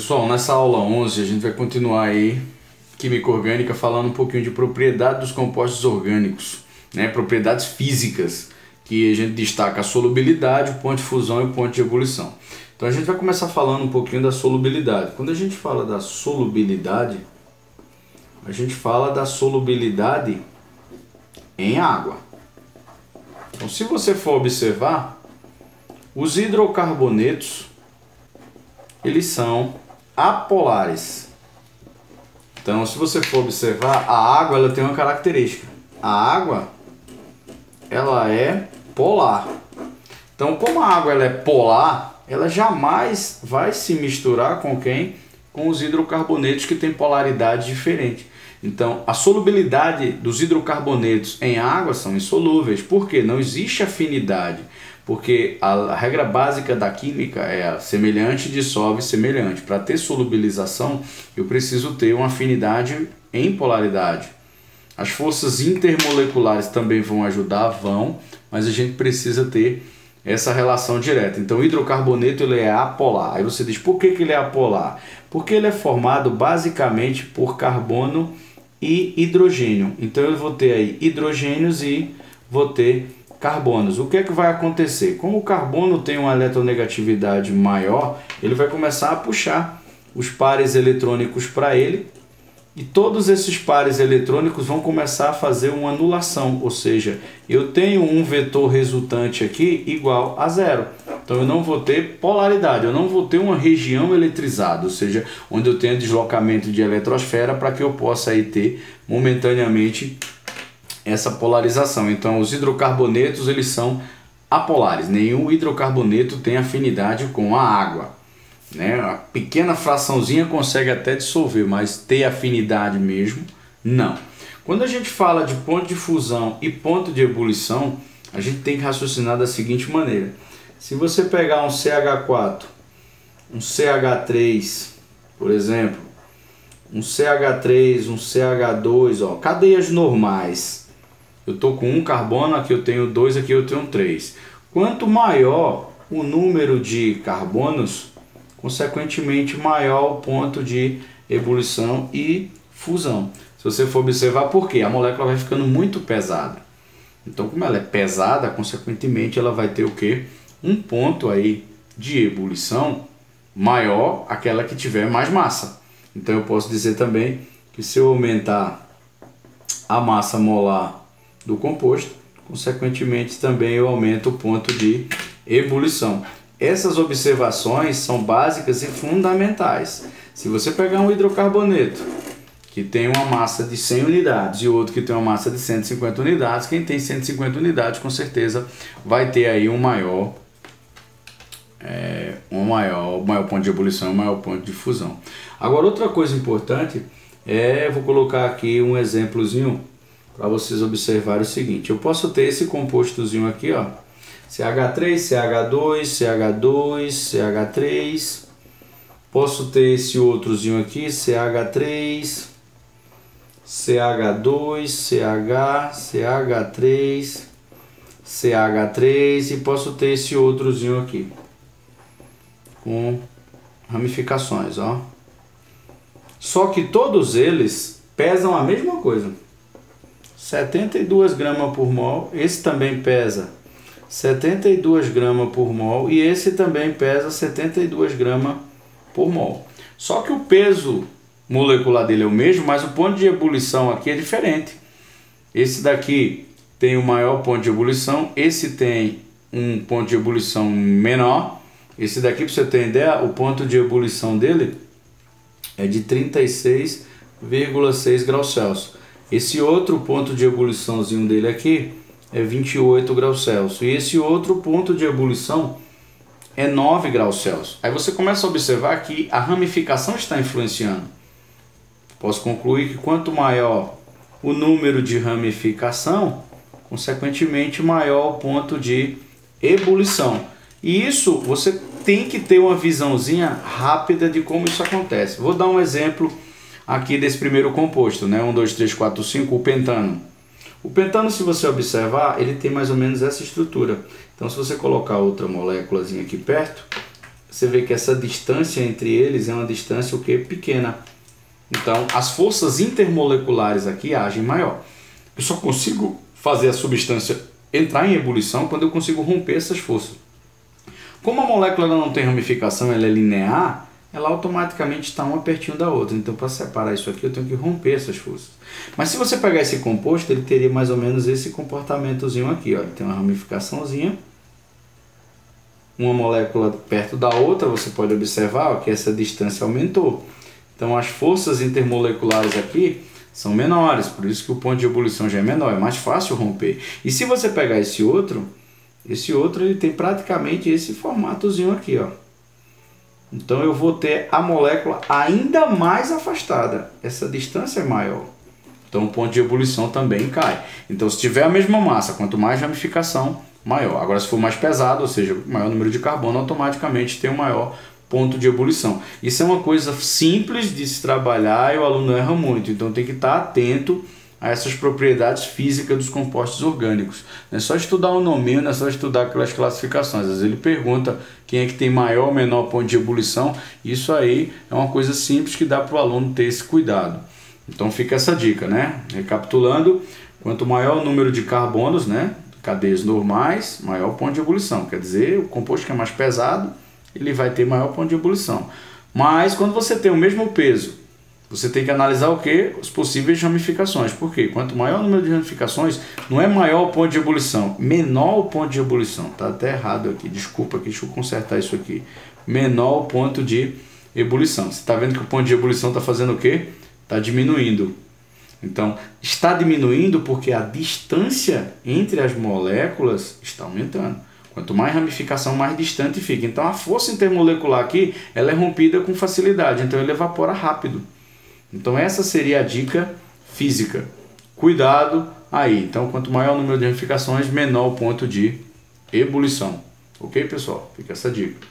Pessoal, nessa aula 11 a gente vai continuar aí, Química Orgânica, falando um pouquinho de propriedade dos compostos orgânicos, né? Propriedades físicas, que a gente destaca a solubilidade, o ponto de fusão e o ponto de ebulição. Então a gente vai começar falando um pouquinho da solubilidade. Quando a gente fala da solubilidade, a gente fala da solubilidade em água. Então, se você for observar, os hidrocarbonetos, eles são apolares. Então, se você for observar, a água ela tem uma característica. A água, ela é polar. Então, como a água ela é polar, ela jamais vai se misturar com quem? Com os hidrocarbonetos que têm polaridade diferente. Então, a solubilidade dos hidrocarbonetos em água são insolúveis. Por quê? Não existe afinidade. Porque a regra básica da química é semelhante dissolve semelhante. Para ter solubilização, eu preciso ter uma afinidade em polaridade. As forças intermoleculares também vão ajudar, mas a gente precisa ter essa relação direta. Então, o hidrocarboneto ele é apolar. Aí você diz, por que ele é apolar? Porque ele é formado basicamente por carbono e hidrogênio. Então, eu vou ter aí hidrogênios e vou ter carbonos. O que é que vai acontecer? Como o carbono tem uma eletronegatividade maior, ele vai começar a puxar os pares eletrônicos para ele, e todos esses pares eletrônicos vão começar a fazer uma anulação, ou seja, eu tenho um vetor resultante aqui igual a zero. Então eu não vou ter polaridade, eu não vou ter uma região eletrizada, ou seja, onde eu tenho deslocamento de eletrosfera para que eu possa aí ter momentaneamente essa polarização. Então os hidrocarbonetos eles são apolares, nenhum hidrocarboneto tem afinidade com a água, né? A pequena fraçãozinha consegue até dissolver, mas ter afinidade mesmo, não. Quando a gente fala de ponto de fusão e ponto de ebulição, a gente tem que raciocinar da seguinte maneira. Se você pegar um CH4, um CH3, por exemplo, um CH3, um CH2, ó, cadeias normais. Eu estou com um carbono, aqui eu tenho 2, aqui eu tenho 3. Quanto maior o número de carbonos, consequentemente maior o ponto de ebulição e fusão. Se você for observar, por quê? A molécula vai ficando muito pesada. Então, como ela é pesada, consequentemente ela vai ter o quê? Um ponto aí de ebulição maior, aquela que tiver mais massa. Então eu posso dizer também que se eu aumentar a massa molar do composto, consequentemente também eu aumento o ponto de ebulição. Essas observações são básicas e fundamentais. Se você pegar um hidrocarboneto que tem uma massa de 100 unidades e outro que tem uma massa de 150 unidades, quem tem 150 unidades com certeza vai ter aí um maior ponto de ebulição, um maior ponto de fusão. Agora outra coisa importante eu vou colocar aqui um exemplozinho para vocês observarem o seguinte. Eu posso ter esse compostozinho aqui, ó, CH3, CH2, CH2, CH3. Posso ter esse outrozinho aqui, CH3, CH2, CH, CH3, CH3 e posso ter esse outrozinho aqui com ramificações, ó. Só que todos eles pesam a mesma coisa. 72 gramas por mol, esse também pesa 72 gramas por mol e esse também pesa 72 gramas por mol. Só que o peso molecular dele é o mesmo, mas o ponto de ebulição aqui é diferente. Esse daqui tem o maior ponto de ebulição, esse tem um ponto de ebulição menor. Esse daqui, para você ter ideia, o ponto de ebulição dele é de 36,6 graus Celsius. Esse outro ponto de ebuliçãozinho dele aqui é 28 graus Celsius. E esse outro ponto de ebulição é 9 graus Celsius. Aí você começa a observar que a ramificação está influenciando. Posso concluir que quanto maior o número de ramificação, consequentemente maior o ponto de ebulição. E isso você tem que ter uma visãozinha rápida de como isso acontece. Vou dar um exemplo aqui desse primeiro composto, né? 1, 2, 3, 4, 5, o pentano. O pentano, se você observar, ele tem mais ou menos essa estrutura. Então, se você colocar outra moléculazinha aqui perto, você vê que essa distância entre eles é uma distância o quê? Pequena. Então, as forças intermoleculares aqui agem maior. Eu só consigo fazer a substância entrar em ebulição quando eu consigo romper essas forças. Como a molécula não tem ramificação, ela é linear, ela automaticamente está uma pertinho da outra. Então, para separar isso aqui, eu tenho que romper essas forças. Mas se você pegar esse composto, ele teria mais ou menos esse comportamentozinho aqui. Ó. Ele tem uma ramificaçãozinha, uma molécula perto da outra, você pode observar ó, que essa distância aumentou. Então, as forças intermoleculares aqui são menores, por isso que o ponto de ebulição já é menor, é mais fácil romper. E se você pegar esse outro ele tem praticamente esse formatozinho aqui, ó. Então eu vou ter a molécula ainda mais afastada, essa distância é maior. Então o ponto de ebulição também cai. Então se tiver a mesma massa, quanto mais ramificação, maior. Agora se for mais pesado, ou seja, maior número de carbono, automaticamente tem um maior ponto de ebulição. Isso é uma coisa simples de se trabalhar e o aluno erra muito, então tem que estar atento a essas propriedades físicas dos compostos orgânicos. Não é só estudar o nominho, não é só estudar aquelas classificações. Às vezes ele pergunta quem é que tem maior ou menor ponto de ebulição. Isso aí é uma coisa simples que dá para o aluno ter esse cuidado. Então fica essa dica, né? Recapitulando, quanto maior o número de carbonos, né, cadeias normais, maior o ponto de ebulição. Quer dizer, o composto que é mais pesado, ele vai ter maior ponto de ebulição. Mas quando você tem o mesmo peso, você tem que analisar o que? As possíveis ramificações. Por quê? Quanto maior o número de ramificações, não é maior o ponto de ebulição, menor o ponto de ebulição. Está até errado aqui, desculpa, deixa eu consertar isso aqui. Menor o ponto de ebulição. Você está vendo que o ponto de ebulição está fazendo o quê? Está diminuindo. Então, está diminuindo porque a distância entre as moléculas está aumentando. Quanto mais ramificação, mais distante fica. Então, a força intermolecular aqui, ela é rompida com facilidade. Então, ele evapora rápido. Então essa seria a dica física. Cuidado aí. Então quanto maior o número de ramificações, menor o ponto de ebulição. Ok, pessoal? Fica essa dica.